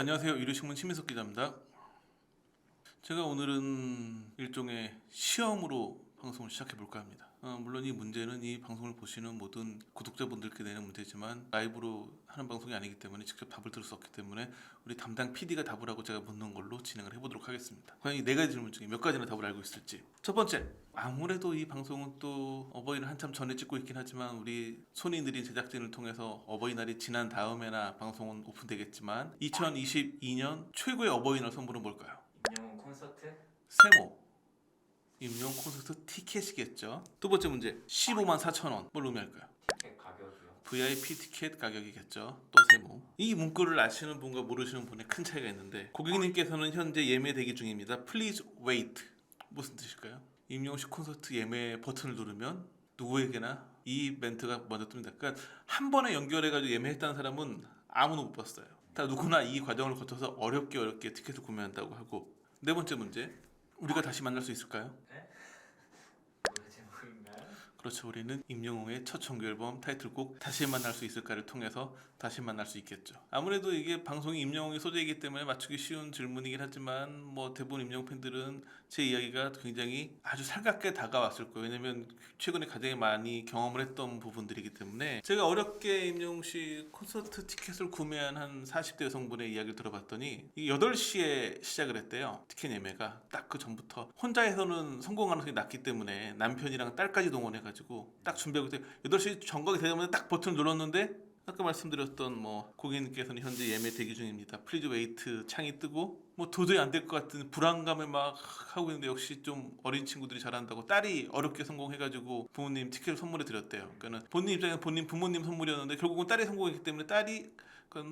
네, 안녕하세요. 유료신문 심민석 기자입니다. 제가 오늘은 일종의 시험으로 방송을 시작해 볼까 합니다. 물론 이 문제는 이 방송을 보시는 모든 구독자분들께 내는 문제지만 라이브로 하는 방송이 아니기 때문에 직접 답을 들을 수 없기 때문에 우리 담당 PD가 답을 하고 제가 묻는 걸로 진행을 해보도록 하겠습니다. 과연 이 네 가지 질문 중에 몇 가지나 답을 알고 있을지. 첫 번째, 아무래도 이 방송은 또 어버이날 한참 전에 찍고 있긴 하지만 우리 손이 느린 제작진을 통해서 어버이날이 지난 다음에나 방송은 오픈되겠지만 2022년 최고의 어버이날 선물은 뭘까요? 임영웅 콘서트? 세모. 임용 콘서트 티켓이겠죠. 두 번째 문제, 15만 4천 원. 뭘 의미할까요? 티켓 가격이요. VIP 티켓 가격이겠죠. 또 세모. 이 문구를 아시는 분과 모르시는 분의 큰 차이가 있는데 고객님께서는 현재 예매 대기 중입니다. Please wait. 무슨 뜻일까요? 임용식 콘서트 예매 버튼을 누르면 누구에게나 이 멘트가 먼저 뜹니다. 그러니까 한 번에 연결해가지고 예매했다는 사람은 아무도 못 봤어요. 다 누구나 이 과정을 거쳐서 어렵게 티켓을 구매한다고 하고. 네 번째 문제, 우리가 다시 만날 수 있을까요? 네? 노래 제목인가요? 그렇죠. 우리는 임영웅의 첫 정규 앨범 타이틀곡 다시 만날 수 있을까를 통해서 다시 만날 수 있겠죠. 아무래도 이게 방송이 임영웅의 소재이기 때문에 맞추기 쉬운 질문이긴 하지만 뭐 대부분 임영웅 팬들은 제 이야기가 굉장히 아주 살갑게 다가왔을 거예요. 왜냐면 최근에 가장 많이 경험을 했던 부분들이기 때문에 제가 어렵게 임영웅 씨 콘서트 티켓을 구매한 한 40대 여성분의 이야기를 들어봤더니 이게 8시에 시작을 했대요. 티켓 예매가. 딱 그 전부터 혼자 해서는 성공 가능성이 낮기 때문에 남편이랑 딸까지 동원해가지고 딱 준비하고 있대. 8시 정각이 되자마자 딱 버튼을 눌렀는데 아까 말씀드렸던 뭐 고객님께서는 현재 예매 대기 중입니다. 플리즈 웨이트 창이 뜨고 뭐 도저히 안 될 것 같은 불안감을 막 하고 있는데 역시 좀 어린 친구들이 잘한다고 딸이 어렵게 성공해가지고 부모님 티켓을 선물해 드렸대요. 그러니까 본인 입장에서 본인 부모님 선물이었는데 결국은 딸이 성공했기 때문에 딸이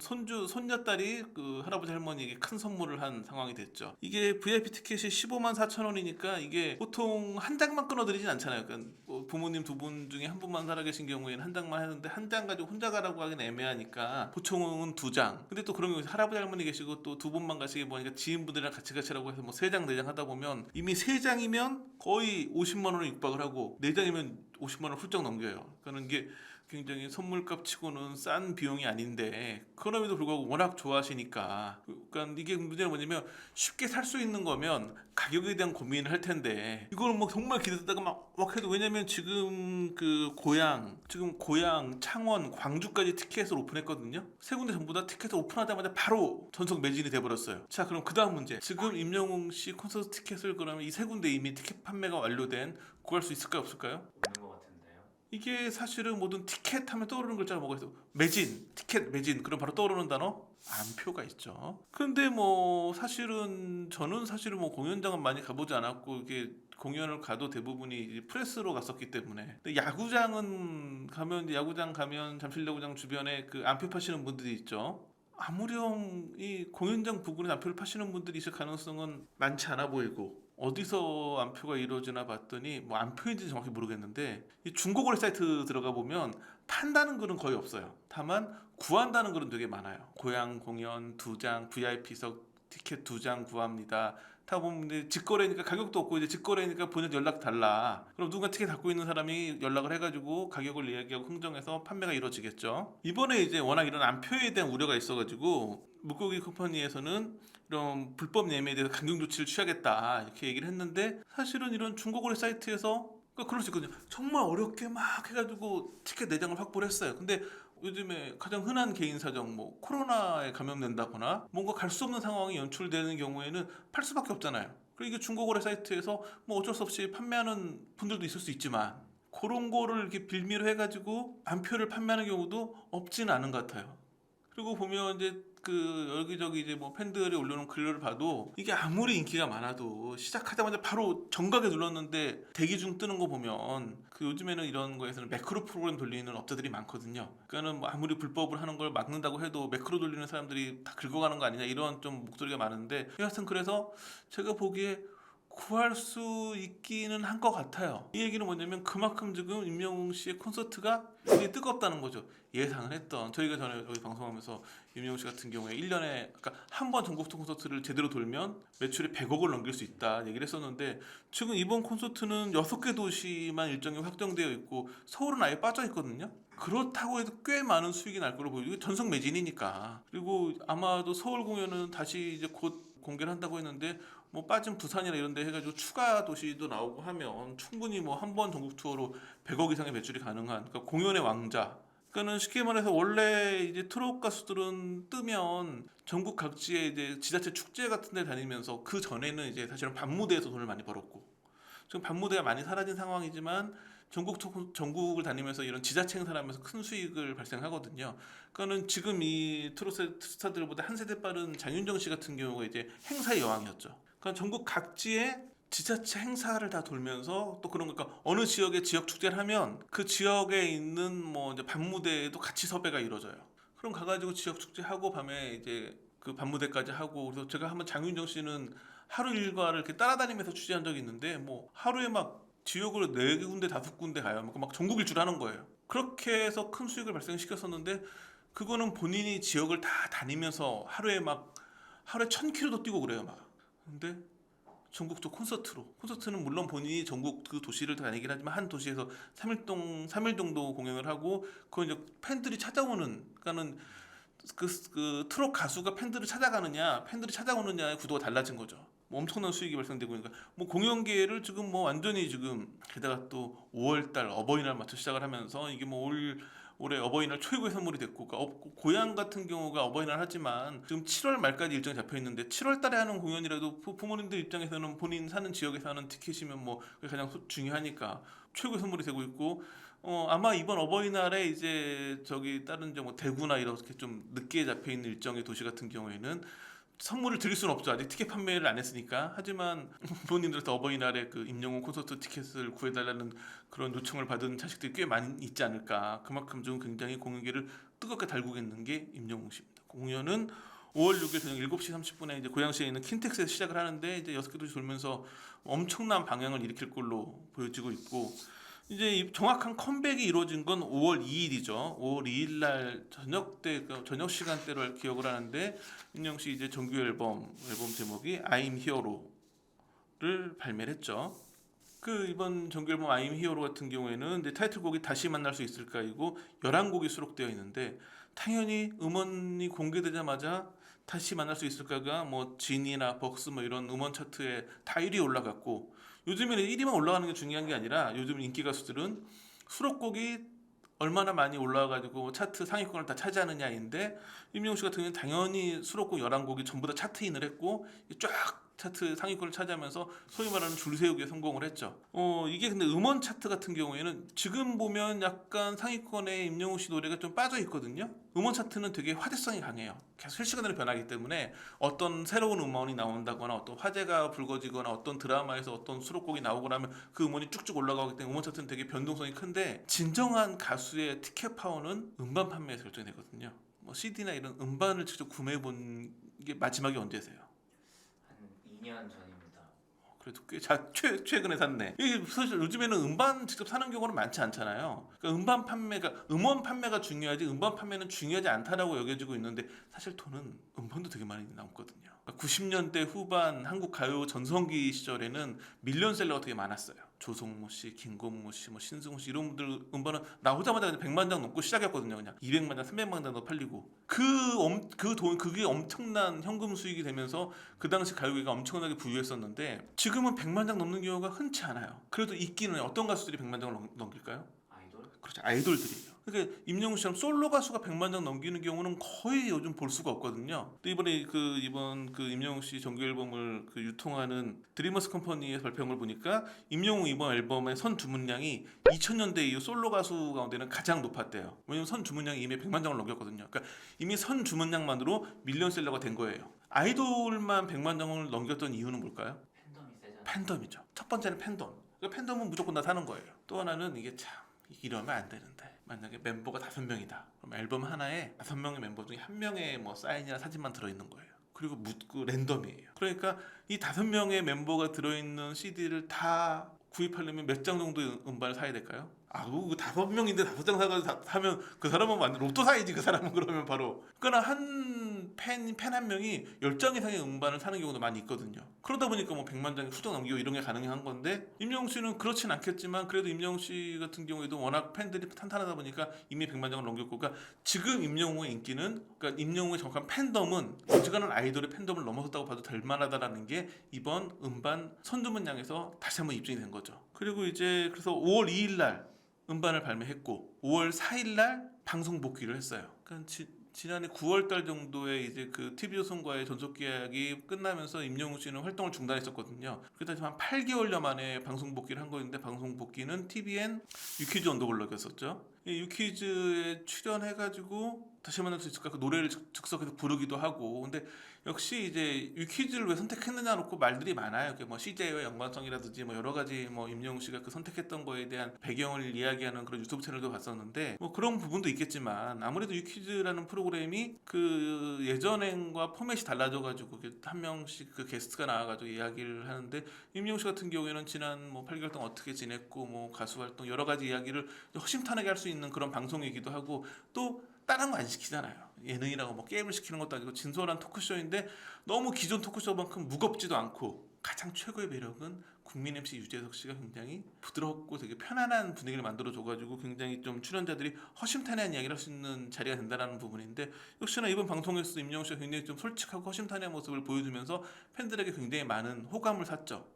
손주 손녀딸이 그 할아버지 할머니에게 큰 선물을 한 상황이 됐죠. 이게 VIP 티켓이 15만 4천 원이니까 이게 보통 한 장만 끊어드리진 않잖아요. 그러니까 뭐 부모님 두 분 중에 한 분만 살아계신 경우에는 한 장만 하는데 한 장 가지고 혼자 가라고 하기는 애매하니까 보통은 두 장. 근데 또 그런 경우 할아버지 할머니 계시고 또 두 분만 가시게 보니까 지인분들이랑 같이 가시라고 해서 뭐 세 장 네 장 하다 보면 이미 세 장이면 거의 50만 원을 육박을 하고 네 장이면 50만 원 훌쩍 넘겨요. 그러니까 이게 굉장히 선물값 치고는 싼 비용이 아닌데 그럼에도 불구하고 워낙 좋아하시니까 그러니까 이게 문제는 뭐냐면 쉽게 살 수 있는 거면 가격에 대한 고민을 할 텐데 이걸 뭐 정말 기대다가 막 해도 왜냐면 지금 지금 고양, 창원, 광주까지 티켓을 오픈했거든요. 세 군데 전부 다 티켓을 오픈하자마자 바로 전석 매진이 돼버렸어요. 자, 그럼 그 다음 문제, 지금 임영웅 씨 콘서트 티켓을 그러면 이 세 군데 이미 티켓 판매가 완료된 구할 수 있을까요 없을까요? 있는 것 같은데요. 이게 사실은 모든 티켓 하면 떠오르는 글자가 뭐가 있어? 매진, 티켓 매진. 그럼 바로 떠오르는 단어? 안표가 있죠. 근데 뭐 사실은 저는 사실은 뭐 공연장은 많이 가보지 않았고 이게 공연을 가도 대부분이 이제 프레스로 갔었기 때문에. 근데 야구장은 가면 이제 야구장 가면 잠실야구장 주변에 그 안표 파시는 분들이 있죠. 아무렴 이 공연장 부근에 안표를 파시는 분들이 있을 가능성은 많지 않아 보이고 어디서 안표가 이루어지나 봤더니 뭐 안표인지 정확히 모르겠는데 이 중고거래 사이트 들어가 보면 판다는 글은 거의 없어요. 다만 구한다는 글은 되게 많아요. 고향 공연 2장 VIP석 티켓 2장 구합니다. 다 보면 이제 직거래니까 가격도 없고 이제 직거래니까 본인 연락 달라. 그럼 누가 티켓 갖고 있는 사람이 연락을 해가지고 가격을 이야기하고 흥정해서 판매가 이루어지겠죠. 이번에 이제 워낙 이런 안표에 대한 우려가 있어가지고 물고기 컴퍼니에서는 이런 불법 예매에 대해서 강경 조치를 취하겠다 이렇게 얘기를 했는데 사실은 이런 중고거래 사이트에서 그러니까 그럴 수 있거든요. 정말 어렵게 막 해가지고 티켓 내장을 확보를 했어요. 근데 요즘에 가장 흔한 개인 사정 뭐 코로나에 감염된다거나 뭔가 갈 수 없는 상황이 연출되는 경우에는 팔 수밖에 없잖아요. 그리고 이게 중고거래 사이트에서 뭐 어쩔 수 없이 판매하는 분들도 있을 수 있지만 그런 거를 이렇게 빌미로 해가지고 안표를 판매하는 경우도 없지는 않은 것 같아요. 그리고 보면 이제 그 여기저기 이제 뭐 팬들이 올려놓은 글을 봐도 이게 아무리 인기가 많아도 시작하자마자 바로 정각에 눌렀는데 대기 중 뜨는 거 보면 그 요즘에는 이런 거에서는 매크로 프로그램 돌리는 업자들이 많거든요. 그러니까는 뭐 아무리 불법을 하는 걸 막는다고 해도 매크로 돌리는 사람들이 다 긁어가는 거 아니냐 이런 좀 목소리가 많은데 여하튼 그래서 제가 보기에 구할 수 있기는 한 것 같아요. 이 얘기는 뭐냐면 그만큼 지금 임영웅 씨의 콘서트가 되게 뜨겁다는 거죠. 예상을 했던 저희가 전에 여기 방송하면서 임영웅 씨 같은 경우에 1년에 그러니까 한 번 전국 투어 콘서트를 제대로 돌면 매출이 100억을 넘길 수 있다 얘기를 했었는데 지금 이번 콘서트는 6개 도시만 일정이 확정되어 있고 서울은 아예 빠져 있거든요. 그렇다고 해도 꽤 많은 수익이 날 거로 보이고 전석 매진이니까. 그리고 아마도 서울 공연은 다시 이제 곧 공개를 한다고 했는데 뭐 빠진 부산이나 이런 데 해가지고 추가 도시도 나오고 하면 충분히 뭐 한 번 전국 투어로 100억 이상의 매출이 가능한 그러니까 공연의 왕자. 그러니까는 쉽게 말해서 원래 이제 트롯 가수들은 뜨면 전국 각지에 이제 지자체 축제 같은 데 다니면서 그 전에는 이제 사실은 밤무대에서 돈을 많이 벌었고 지금 밤무대가 많이 사라진 상황이지만 전국을 다니면서 이런 지자체 행사를 하면서 큰 수익을 발생하거든요. 그러니까는 지금 이 트롯 스타들보다 한 세대 빠른 장윤정 씨 같은 경우가 이제 행사의 여왕이었죠. 그러니까 전국 각지에 지자체 행사를 다 돌면서 또 그런 거니까 어느 지역에 지역 축제를 하면 그 지역에 있는 뭐 이제 밤무대에도 같이 섭외가 이루어져요. 그럼 가가지고 지역 축제 하고 밤에 이제 그 밤무대까지 하고 그래서 제가 한번 장윤정 씨는 하루 일과를 이렇게 따라다니면서 취재한 적이 있는데 뭐 하루에 막 지역으로 4군데 5군데 가요. 막 전국 일주를 하는 거예요. 그렇게 해서 큰 수익을 발생시켰었는데 그거는 본인이 지역을 다 다니면서 하루에 1000km도 뛰고 그래요 막. 근데 전국 투 콘서트는 물론 본인이 전국 그 도시를 다니긴 하지만 한 도시에서 3일 정도 공연을 하고 그건 이제 팬들이 찾아오는 그러니까는 그 트롯 가수가 팬들을 찾아가느냐 팬들이 찾아오느냐의 구도가 달라진 거죠. 뭐 엄청난 수익이 발생되고 있으니까 뭐 공연계를 지금 뭐 완전히 지금 게다가 또 5월달 어버이날 맞춰 시작을 하면서 이게 뭐 올해 어버이날 최고의 선물이 됐고 그러니까 고향 같은 경우가 어버이날 하지만 지금 7월 말까지 일정이 잡혀 있는데 7월 달에 하는 공연이라도 부모님들 입장에서는 본인 사는 지역에서 하는 티켓이면 뭐 그게 가장 중요하니까 최고의 선물이 되고 있고 아마 이번 어버이날에 이제 저기 다른 뭐 대구나 이렇게 좀 늦게 잡혀 있는 일정의 도시 같은 경우에는 선물을 드릴 수는 없죠. 아직 티켓 판매를 안 했으니까. 하지만 부모님들한테 어버이날에 그 임영웅 콘서트 티켓을 구해달라는 그런 요청을 받은 자식들이 꽤 많이 있지 않을까. 그만큼 좀 굉장히 공연계를 뜨겁게 달구고 있는 게 임영웅 씨입니다. 공연은 5월 6일 저녁 7시 30분에 이제 고양시에 있는 킨텍스에서 시작을 하는데 이제 6개 도시 돌면서 엄청난 방향을 일으킬 걸로 보여지고 있고 이제 이 정확한 컴백이 이루어진 건 5월 2일이죠. 5월 2일 날 저녁 때 저녁 시간대로 기억을 하는데 민영 씨 이제 정규 앨범 제목이 I'm Hero를 발매를 했죠. 그 이번 정규 앨범 I'm Hero 같은 경우에는 이제 타이틀곡이 다시 만날 수 있을까이고 11곡이 수록되어 있는데 당연히 음원이 공개되자마자 다시 만날 수 있을까가 뭐 진이나 벅스 뭐 이런 음원 차트에 다 1위 올라갔고 요즘에는 1위만 올라가는 게 중요한 게 아니라 요즘 인기 가수들은 수록곡이 얼마나 많이 올라와가지고 차트 상위권을 다 차지하느냐인데 임영웅 씨 같은 경우는 당연히 수록곡 11곡이 전부 다 차트인을 했고 쫙 차트 상위권을 차지하면서 소위 말하는 줄 세우기에 성공을 했죠. 이게 근데 음원 차트 같은 경우에는 지금 보면 약간 상위권에 임영웅 씨 노래가 좀 빠져 있거든요. 음원 차트는 되게 화제성이 강해요. 계속 실시간으로 변하기 때문에 어떤 새로운 음원이 나온다거나 어떤 화제가 불거지거나 어떤 드라마에서 어떤 수록곡이 나오고 나면 그 음원이 쭉쭉 올라가기 때문에 음원 차트는 되게 변동성이 큰데 진정한 가수의 티켓 파워는 음반 판매에서 결정이 되거든요. 뭐 CD나 이런 음반을 직접 구매해 본 게 마지막이 언제세요? 한 2년 전입니다. 그래도 꽤 최근에 샀네. 이게 사실 요즘에는 음반 직접 사는 경우는 많지 않잖아요. 그러니까 음원 판매가 중요하지 음반 판매는 중요하지 않다라고 여겨지고 있는데 사실 돈은 음반도 되게 많이 남거든요. 90년대 후반 한국 가요 전성기 시절에는 밀리언셀러가 되게 많았어요. 조성모 씨, 김건모 씨, 뭐 신승훈 씨 이런 분들 음반은 나오자마자 그냥 100만 장 넘고 시작했거든요. 그냥 200만 장, 300만 장도 팔리고 그게 엄청난 현금 수익이 되면서 그 당시 가요계가 엄청나게 부유했었는데 지금은 100만 장 넘는 경우가 흔치 않아요. 그래도 있기는 해요. 어떤 가수들이 100만 장을 넘길까요? 아이돌? 그렇죠. 아이돌들이에요. 그러니까 임영웅 씨처럼 솔로 가수가 100만 장 넘기는 경우는 거의 요즘 볼 수가 없거든요. 근데 이번 임영웅 씨 정규 앨범을 유통하는 드리머스 컴퍼니의 발표한 걸 보니까 임영웅 이번 앨범의 선 주문량이 2000년대 이후 솔로 가수 가운데는 가장 높았대요. 왜냐면 선 주문량이 이미 100만 장을 넘겼거든요. 그러니까 이미 선 주문량만으로 밀리언셀러가 된 거예요. 아이돌만 100만 장을 넘겼던 이유는 뭘까요? 팬덤이 세잖아요. 팬덤이죠. 첫 번째는 팬덤. 그러니까 팬덤은 무조건 다 사는 거예요. 또 하나는 이게 참 이러면 안 되는데 만약에 멤버가 5명이다 그럼 앨범 하나에 5명의 멤버 중에 1명의 뭐 사인이나 사진만 들어있는 거예요. 그리고 묻고 랜덤이에요. 그러니까 이 5명의 멤버가 들어있는 CD를 다 구입하려면 몇 장 정도의 음반을 사야 될까요? 그 5명인데 5장 사면 그 사람은 완전 로또 사야지. 그 사람은 그러면 바로. 그러나 한 팬 한 명이 10장 이상의 음반을 사는 경우도 많이 있거든요. 그러다 보니까 뭐 100만 장이 훌쩍 넘기고 이런 게 가능한 건데, 임영웅 씨는 그렇진 않겠지만 그래도 임영웅 씨 같은 경우에도 워낙 팬들이 탄탄하다 보니까 이미 100만 장을 넘겼고, 그러니까 지금 임영웅의 인기는, 그러니까 임영웅의 정확한 팬덤은 어지간한 아이돌의 팬덤을 넘어섰다고 봐도 될 만하다라는 게 이번 음반 선주문량에서 다시 한번 입증이 된 거죠. 그리고 이제 그래서 5월 2일 날 음반을 발매했고 5월 4일 날 방송 복귀를 했어요. 그러니까 지난해 9월 달 정도에 이제 그 TV조선과의 전속 계약이 끝나면서 임영웅 씨는 활동을 중단했었거든요. 그래서 한 8개월여 만에 방송 복귀를 한 거였는데, 방송 복귀는 TVN 유퀴즈 언더블럭이었었죠. 이 유퀴즈에 출연해가지고 다시 만날 수 있을까 그 노래를 즉석에서 부르기도 하고. 근데 역시 이제 유퀴즈를 왜 선택했느냐 놓고 말들이 많아요. 뭐 CJ와 연관성이라든지 뭐 여러 가지 뭐 임영웅 씨가 그 선택했던 거에 대한 배경을 이야기하는 그런 유튜브 채널도 봤었는데, 뭐 그런 부분도 있겠지만 아무래도 유퀴즈라는 프로그램이 그 예전과 포맷이 달라져가지고 한 명씩 그 게스트가 나와가지고 이야기를 하는데, 임영웅 씨 같은 경우에는 지난 뭐 8개월 동안 어떻게 지냈고 뭐 가수 활동 여러 가지 이야기를 허심탄회하게 할 수 있는 그런 방송이기도 하고, 또 다른 거 안 시키잖아요. 예능이라고 뭐 게임을 시키는 것도 아니고 진솔한 토크쇼인데 너무 기존 토크쇼만큼 무겁지도 않고, 가장 최고의 매력은 국민 MC 유재석 씨가 굉장히 부드럽고 되게 편안한 분위기를 만들어줘가지고 굉장히 좀 출연자들이 허심탄회한 이야기를 할 수 있는 자리가 된다는 부분인데, 역시나 이번 방송에서 임영웅 씨가 굉장히 좀 솔직하고 허심탄회한 모습을 보여주면서 팬들에게 굉장히 많은 호감을 샀죠.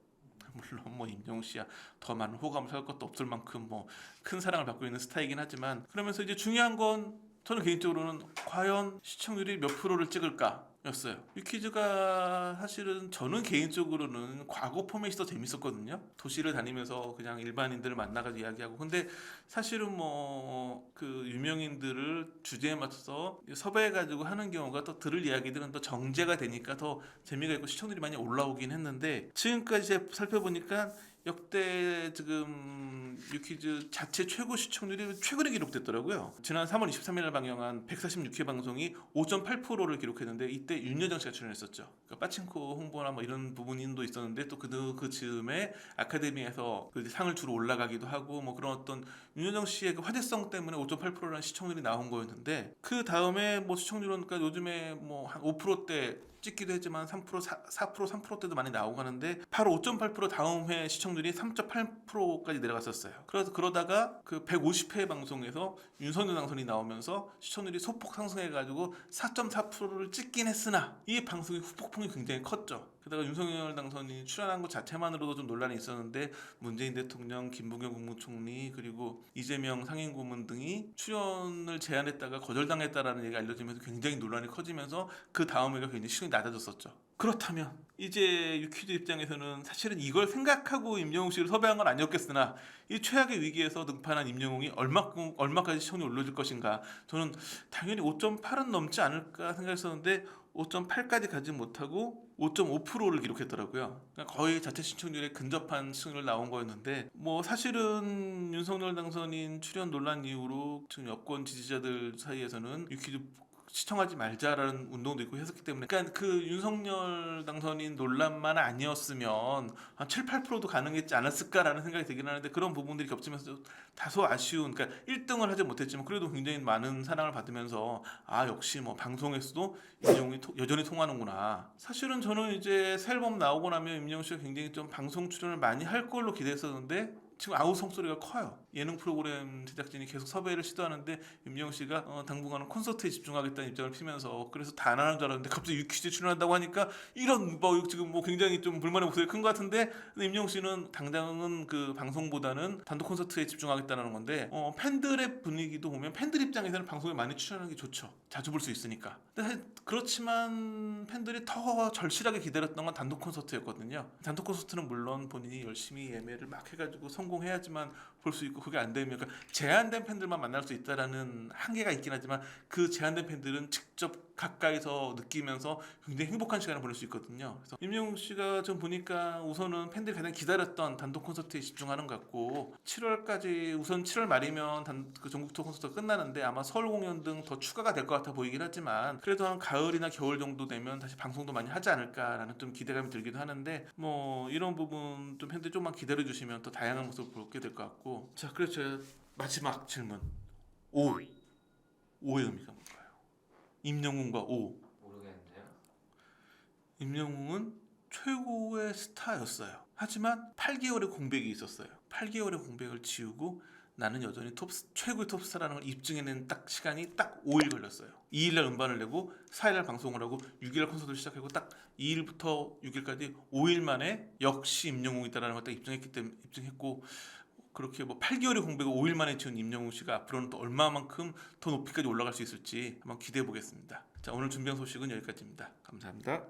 물론 뭐 임영웅 씨야 더 많은 호감을 살 것도 없을 만큼 뭐 큰 사랑을 받고 있는 스타이긴 하지만, 그러면서 이제 중요한 건 저는 개인적으로는 과연 시청률이 몇 프로를 찍을까 였어요. 유퀴즈가 사실은 저는 개인적으로는 과거 포맷이 더 재밌었거든요. 도시를 다니면서 그냥 일반인들을 만나가지고 이야기하고. 근데 사실은 뭐 그 유명인들을 주제에 맞춰서 섭외해가지고 하는 경우가 또 들을 이야기들은 더 정제가 되니까 더 재미가 있고 시청률이 많이 올라오긴 했는데, 지금까지 살펴보니까 역대 지금 유퀴즈 자체 최고 시청률이 최근에 기록됐더라고요. 지난 3월 23일 날 방영한 146회 방송이 5.8%를 기록했는데, 이때 윤여정 씨가 출연했었죠. 그러니까 빠친코 홍보나 뭐 이런 부분도 있었는데, 또 그 즈음에 아카데미에서 그 상을 주로 올라가기도 하고 뭐 그런 어떤 윤여정 씨의 그 화제성 때문에 5.8%라는 시청률이 나온 거였는데, 그 다음에 뭐 시청률은 그러니까 요즘에 뭐 한 5%대 찍기도 했지만 3%, 4%, 3%대도 많이 나오고 하는데, 바로 5.8% 다음 회 시청률이 3.8%까지 내려갔었어요. 그래서 그러다가 그 150회 방송에서 윤석열 당선이 나오면서 시청률이 소폭 상승해가지고 4.4%를 찍긴 했으나, 이 방송의 후폭풍이 굉장히 컸죠. 게다가 윤석열 당선인이 출연한 것 자체만으로도 좀 논란이 있었는데, 문재인 대통령, 김부겸 국무총리, 그리고 이재명 상임고문 등이 출연을 제안했다가 거절당했다라는 얘기가 알려지면서 굉장히 논란이 커지면서 그 다음 해가 굉장히 시청이 낮아졌었죠. 그렇다면 이제 유퀴즈 입장에서는 사실은 이걸 생각하고 임영웅 씨를 섭외한 건 아니었겠으나, 이 최악의 위기에서 등판한 임영웅이 얼마까지 시청률이 올려줄 것인가, 저는 당연히 5.8은 넘지 않을까 생각했었는데 5.8까지 가지 못하고 5.5%를 기록했더라고요. 그러니까 거의 자체 시청률에 근접한 시청률 나온 거였는데, 뭐 사실은 윤석열 당선인 출연 논란 이후로 지금 여권 지지자들 사이에서는 유퀴즈 시청하지 말자라는 운동도 있고 했었기 때문에, 그러니까 그 윤석열 당선인 논란만 아니었으면 한 7, 8%도 가능했지 않았을까라는 생각이 들긴 하는데, 그런 부분들이 겹치면서 다소 아쉬운, 그러니까 1등을 하지 못했지만 그래도 굉장히 많은 사랑을 받으면서 역시 뭐 방송에서도 임영웅이 여전히 통하는구나. 사실은 저는 이제 새 앨범 나오고 나면 임영웅 씨가 굉장히 좀 방송 출연을 많이 할 걸로 기대했었는데, 지금 아우 성소리가 커요. 예능 프로그램 제작진이 계속 섭외를 시도하는데 임영웅 씨가 당분간은 콘서트에 집중하겠다는 입장을 피면서, 그래서 다 안 하는 줄 알았는데 갑자기 유퀴즈에 출연한다고 하니까 이런 뭐 지금 뭐 굉장히 좀 불만의 목소리가 큰 것 같은데, 임영웅 씨는 당장은 그 방송보다는 단독 콘서트에 집중하겠다는 건데, 팬들의 분위기도 보면 팬들 입장에서는 방송에 많이 출연하는 게 좋죠. 자주 볼 수 있으니까. 근데 그렇지만 팬들이 더 절실하게 기다렸던 건 단독 콘서트였거든요. 단독 콘서트는 물론 본인이 열심히 예매를 막 해가지고 성공해야지만 볼 수 있고, 그게 안 되면 그러니까 제한된 팬들만 만날 수 있다라는 한계가 있긴 하지만, 그 제한된 팬들은 직접 가까이서 느끼면서 굉장히 행복한 시간을 보낼 수 있거든요. 그래서 임영웅 씨가 좀 보니까 우선은 팬들이 가장 기다렸던 단독 콘서트에 집중하는 것 같고 7월까지 우선 7월 말이면 그 전국 투어 콘서트가 끝나는데 아마 서울 공연 등 더 추가가 될 것 같아 보이긴 하지만 그래도 한 가을이나 겨울 정도 되면 다시 방송도 많이 하지 않을까라는 좀 기대감이 들기도 하는데 뭐 이런 부분 좀 팬들이 조금만 기다려 주시면 더 다양한 모습을 보게 될 것 같고 자 그래서 마지막 질문 5의 의미가 뭘까요? 임영웅과 5 모르겠는데요. 임영웅은 최고의 스타였어요. 하지만 8개월의 공백이 있었어요. 8개월의 공백을 지우고 나는 여전히 최고의 톱스타라는 걸 입증해낸 딱 시간이 딱 5일 걸렸어요. 2일날 음반을 내고 4일날 방송을 하고 6일날 콘서트를 시작하고 딱 2일부터 6일까지 5일 만에 역시 임영웅이다라는 걸 딱 입증했고 그렇게 뭐 8개월의 공백을 5일 만에 지운 임영웅 씨가 앞으로는 또 얼마만큼 더 높이까지 올라갈 수 있을지 한번 기대해 보겠습니다. 자 오늘 준비한 소식은 여기까지입니다. 감사합니다.